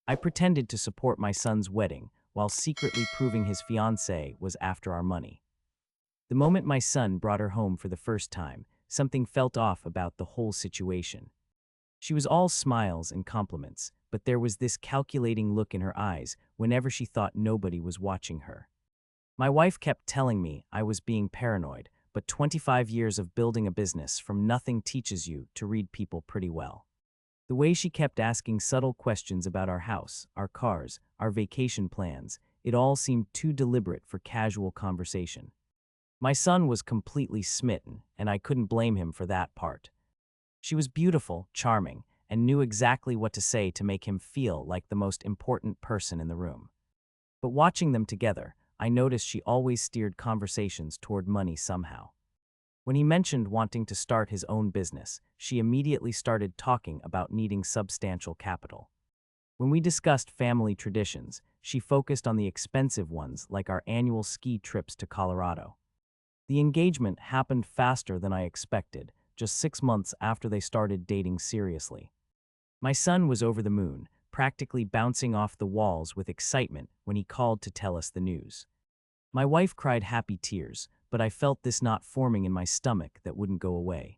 I pretended to support my son's wedding while secretly proving his fiancée was after our money. The moment my son brought her home for the first time, something felt off about the whole situation. She was all smiles and compliments, but there was this calculating look in her eyes whenever she thought nobody was watching her. My wife kept telling me I was being paranoid, but 25 years of building a business from nothing teaches you to read people pretty well. The way she kept asking subtle questions about our house, our cars, our vacation plans, it all seemed too deliberate for casual conversation. My son was completely smitten, and I couldn't blame him for that part. She was beautiful, charming, and knew exactly what to say to make him feel like the most important person in the room. But watching them together, I noticed she always steered conversations toward money somehow. When he mentioned wanting to start his own business, she immediately started talking about needing substantial capital. When we discussed family traditions, she focused on the expensive ones like our annual ski trips to Colorado. The engagement happened faster than I expected, just 6 months after they started dating seriously. My son was over the moon, practically bouncing off the walls with excitement when he called to tell us the news. My wife cried happy tears, but I felt this knot forming in my stomach that wouldn't go away.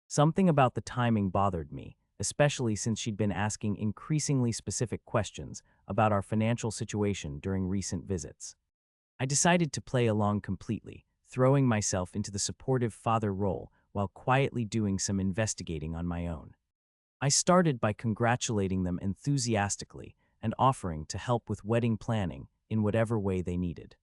Something about the timing bothered me, especially since she'd been asking increasingly specific questions about our financial situation during recent visits. I decided to play along completely, throwing myself into the supportive father role while quietly doing some investigating on my own. I started by congratulating them enthusiastically and offering to help with wedding planning in whatever way they needed.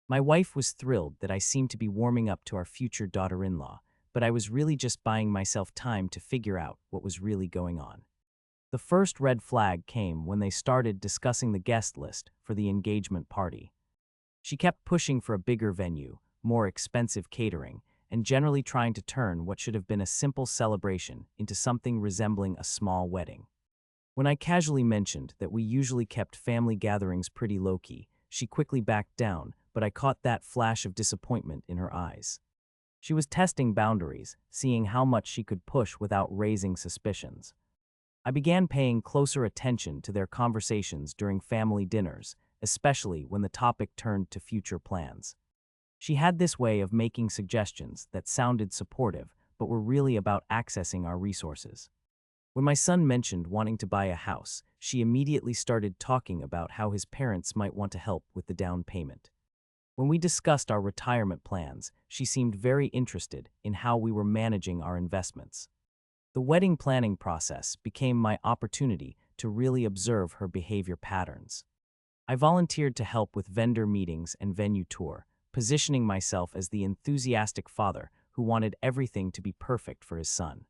My wife was thrilled that I seemed to be warming up to our future daughter-in-law, but I was really just buying myself time to figure out what was really going on. The first red flag came when they started discussing the guest list for the engagement party. She kept pushing for a bigger venue, more expensive catering, and generally trying to turn what should have been a simple celebration into something resembling a small wedding. When I casually mentioned that we usually kept family gatherings pretty low-key, she quickly backed down, but I caught that flash of disappointment in her eyes. She was testing boundaries, seeing how much she could push without raising suspicions. I began paying closer attention to their conversations during family dinners, especially when the topic turned to future plans. She had this way of making suggestions that sounded supportive, but were really about accessing our resources. When my son mentioned wanting to buy a house, she immediately started talking about how his parents might want to help with the down payment. When we discussed our retirement plans, she seemed very interested in how we were managing our investments. The wedding planning process became my opportunity to really observe her behavior patterns. I volunteered to help with vendor meetings and venue tour, positioning myself as the enthusiastic father who wanted everything to be perfect for his son.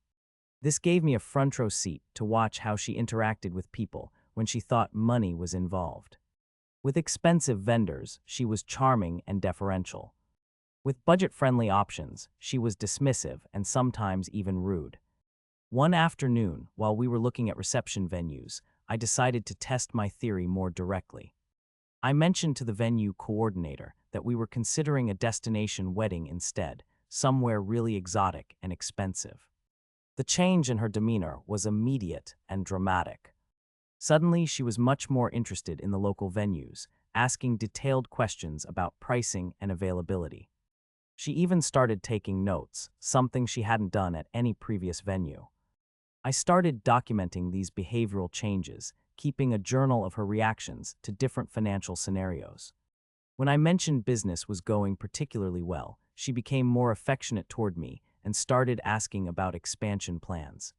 This gave me a front row seat to watch how she interacted with people when she thought money was involved. With expensive vendors, she was charming and deferential. With budget-friendly options, she was dismissive and sometimes even rude. One afternoon, while we were looking at reception venues, I decided to test my theory more directly. I mentioned to the venue coordinator that we were considering a destination wedding instead, somewhere really exotic and expensive. The change in her demeanor was immediate and dramatic. Suddenly, she was much more interested in the local venues, asking detailed questions about pricing and availability. She even started taking notes, something she hadn't done at any previous venue. I started documenting these behavioral changes, keeping a journal of her reactions to different financial scenarios. When I mentioned business was going particularly well, she became more affectionate toward me and started asking about expansion plans.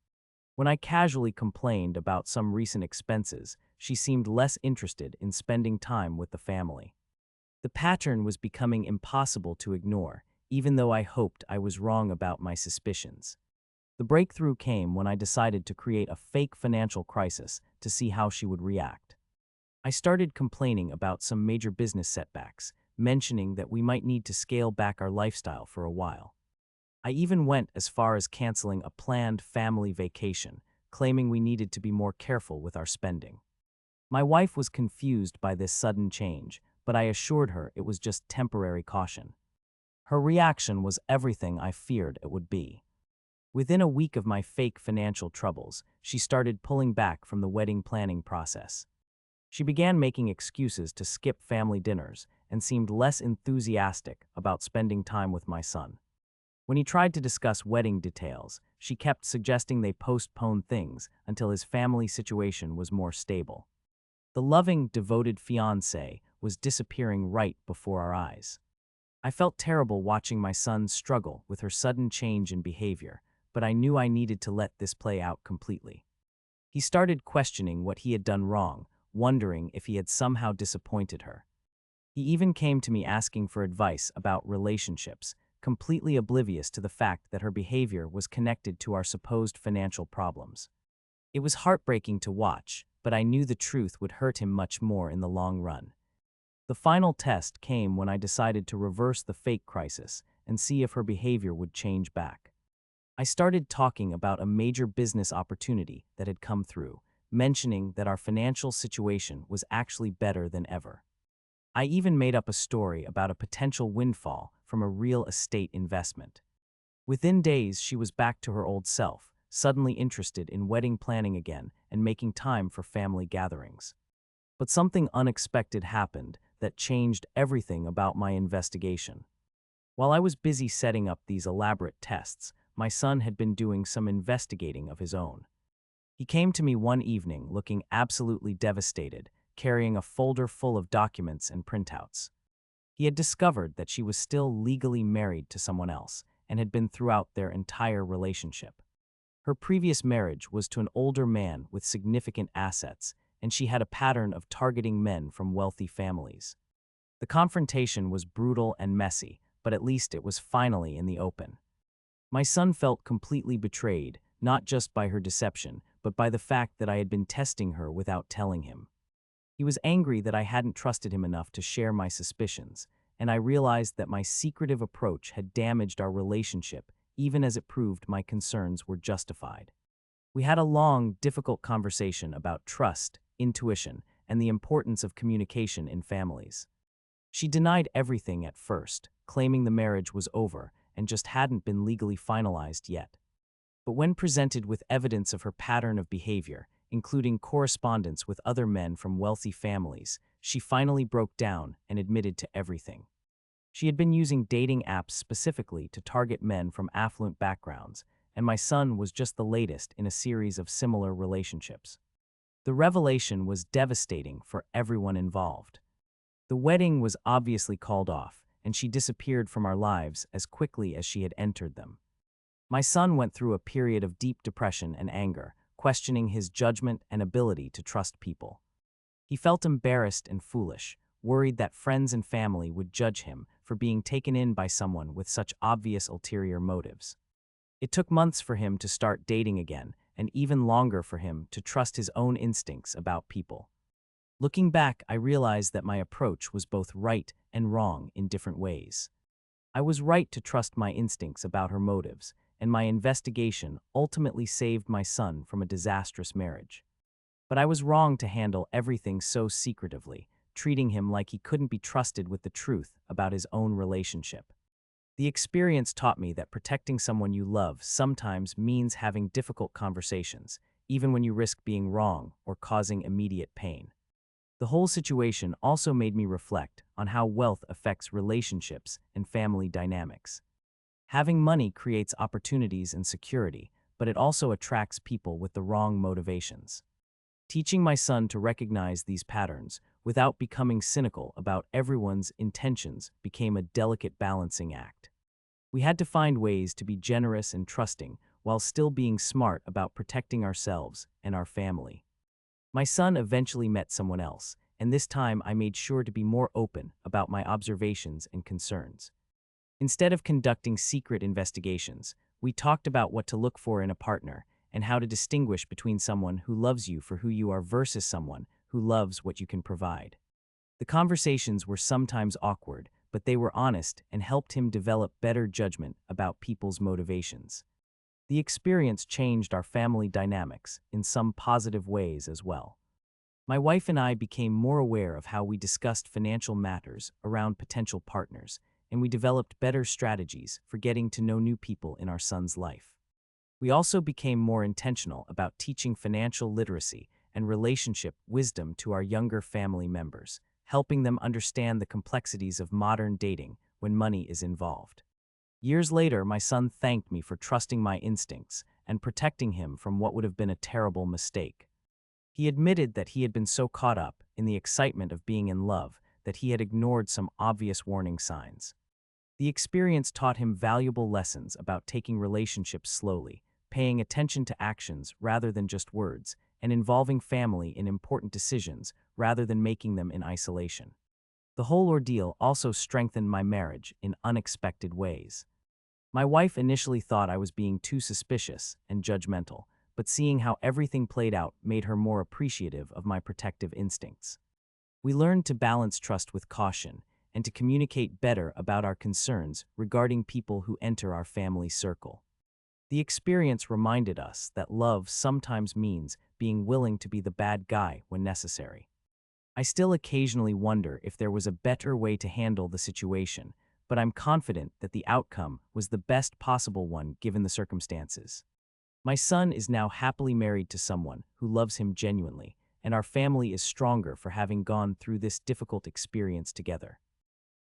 When I casually complained about some recent expenses, she seemed less interested in spending time with the family. The pattern was becoming impossible to ignore, even though I hoped I was wrong about my suspicions. The breakthrough came when I decided to create a fake financial crisis to see how she would react. I started complaining about some major business setbacks, mentioning that we might need to scale back our lifestyle for a while. I even went as far as canceling a planned family vacation, claiming we needed to be more careful with our spending. My wife was confused by this sudden change, but I assured her it was just temporary caution. Her reaction was everything I feared it would be. Within a week of my fake financial troubles, she started pulling back from the wedding planning process. She began making excuses to skip family dinners and seemed less enthusiastic about spending time with my son. When he tried to discuss wedding details, she kept suggesting they postpone things until his family situation was more stable. The loving, devoted fiancé was disappearing right before our eyes. I felt terrible watching my son struggle with her sudden change in behavior, but I knew I needed to let this play out completely. He started questioning what he had done wrong, wondering if he had somehow disappointed her. He even came to me asking for advice about relationships, completely oblivious to the fact that her behavior was connected to our supposed financial problems. It was heartbreaking to watch, but I knew the truth would hurt him much more in the long run. The final test came when I decided to reverse the fake crisis and see if her behavior would change back. I started talking about a major business opportunity that had come through, mentioning that our financial situation was actually better than ever. I even made up a story about a potential windfall from a real estate investment. Within days, she was back to her old self, suddenly interested in wedding planning again and making time for family gatherings. But something unexpected happened that changed everything about my investigation. While I was busy setting up these elaborate tests, my son had been doing some investigating of his own. He came to me one evening looking absolutely devastated, carrying a folder full of documents and printouts. He had discovered that she was still legally married to someone else and had been throughout their entire relationship. Her previous marriage was to an older man with significant assets, and she had a pattern of targeting men from wealthy families. The confrontation was brutal and messy, but at least it was finally in the open. My son felt completely betrayed, not just by her deception, but by the fact that I had been testing her without telling him. He was angry that I hadn't trusted him enough to share my suspicions, and I realized that my secretive approach had damaged our relationship, even as it proved my concerns were justified. We had a long, difficult conversation about trust, intuition, and the importance of communication in families. She denied everything at first, claiming the marriage was over and just hadn't been legally finalized yet. But when presented with evidence of her pattern of behavior, including correspondence with other men from wealthy families, she finally broke down and admitted to everything. She had been using dating apps specifically to target men from affluent backgrounds, and my son was just the latest in a series of similar relationships. The revelation was devastating for everyone involved. The wedding was obviously called off, and she disappeared from our lives as quickly as she had entered them. My son went through a period of deep depression and anger, questioning his judgment and ability to trust people. He felt embarrassed and foolish, worried that friends and family would judge him for being taken in by someone with such obvious ulterior motives. It took months for him to start dating again, and even longer for him to trust his own instincts about people. Looking back, I realized that my approach was both right and wrong in different ways. I was right to trust my instincts about her motives, and my investigation ultimately saved my son from a disastrous marriage. But I was wrong to handle everything so secretively, treating him like he couldn't be trusted with the truth about his own relationship. The experience taught me that protecting someone you love sometimes means having difficult conversations, even when you risk being wrong or causing immediate pain. The whole situation also made me reflect on how wealth affects relationships and family dynamics. Having money creates opportunities and security, but it also attracts people with the wrong motivations. Teaching my son to recognize these patterns without becoming cynical about everyone's intentions became a delicate balancing act. We had to find ways to be generous and trusting while still being smart about protecting ourselves and our family. My son eventually met someone else, and this time I made sure to be more open about my observations and concerns. Instead of conducting secret investigations, we talked about what to look for in a partner and how to distinguish between someone who loves you for who you are versus someone who loves what you can provide. The conversations were sometimes awkward, but they were honest and helped him develop better judgment about people's motivations. The experience changed our family dynamics in some positive ways as well. My wife and I became more aware of how we discussed financial matters around potential partners, and we developed better strategies for getting to know new people in our son's life. We also became more intentional about teaching financial literacy and relationship wisdom to our younger family members, helping them understand the complexities of modern dating when money is involved. Years later, my son thanked me for trusting my instincts and protecting him from what would have been a terrible mistake. He admitted that he had been so caught up in the excitement of being in love that he had ignored some obvious warning signs. The experience taught him valuable lessons about taking relationships slowly, paying attention to actions rather than just words, and involving family in important decisions rather than making them in isolation. The whole ordeal also strengthened my marriage in unexpected ways. My wife initially thought I was being too suspicious and judgmental, but seeing how everything played out made her more appreciative of my protective instincts. We learned to balance trust with caution and to communicate better about our concerns regarding people who enter our family circle. The experience reminded us that love sometimes means being willing to be the bad guy when necessary. I still occasionally wonder if there was a better way to handle the situation, but I'm confident that the outcome was the best possible one given the circumstances. My son is now happily married to someone who loves him genuinely, and our family is stronger for having gone through this difficult experience together.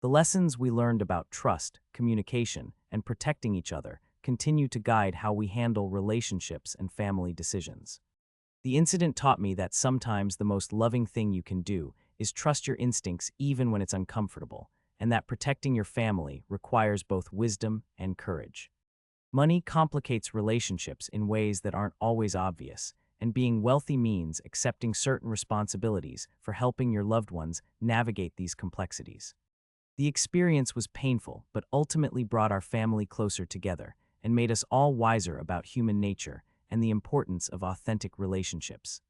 The lessons we learned about trust, communication, and protecting each other continue to guide how we handle relationships and family decisions. The incident taught me that sometimes the most loving thing you can do is trust your instincts even when it's uncomfortable, and that protecting your family requires both wisdom and courage. Money complicates relationships in ways that aren't always obvious, and being wealthy means accepting certain responsibilities for helping your loved ones navigate these complexities. The experience was painful, but ultimately brought our family closer together and made us all wiser about human nature and the importance of authentic relationships.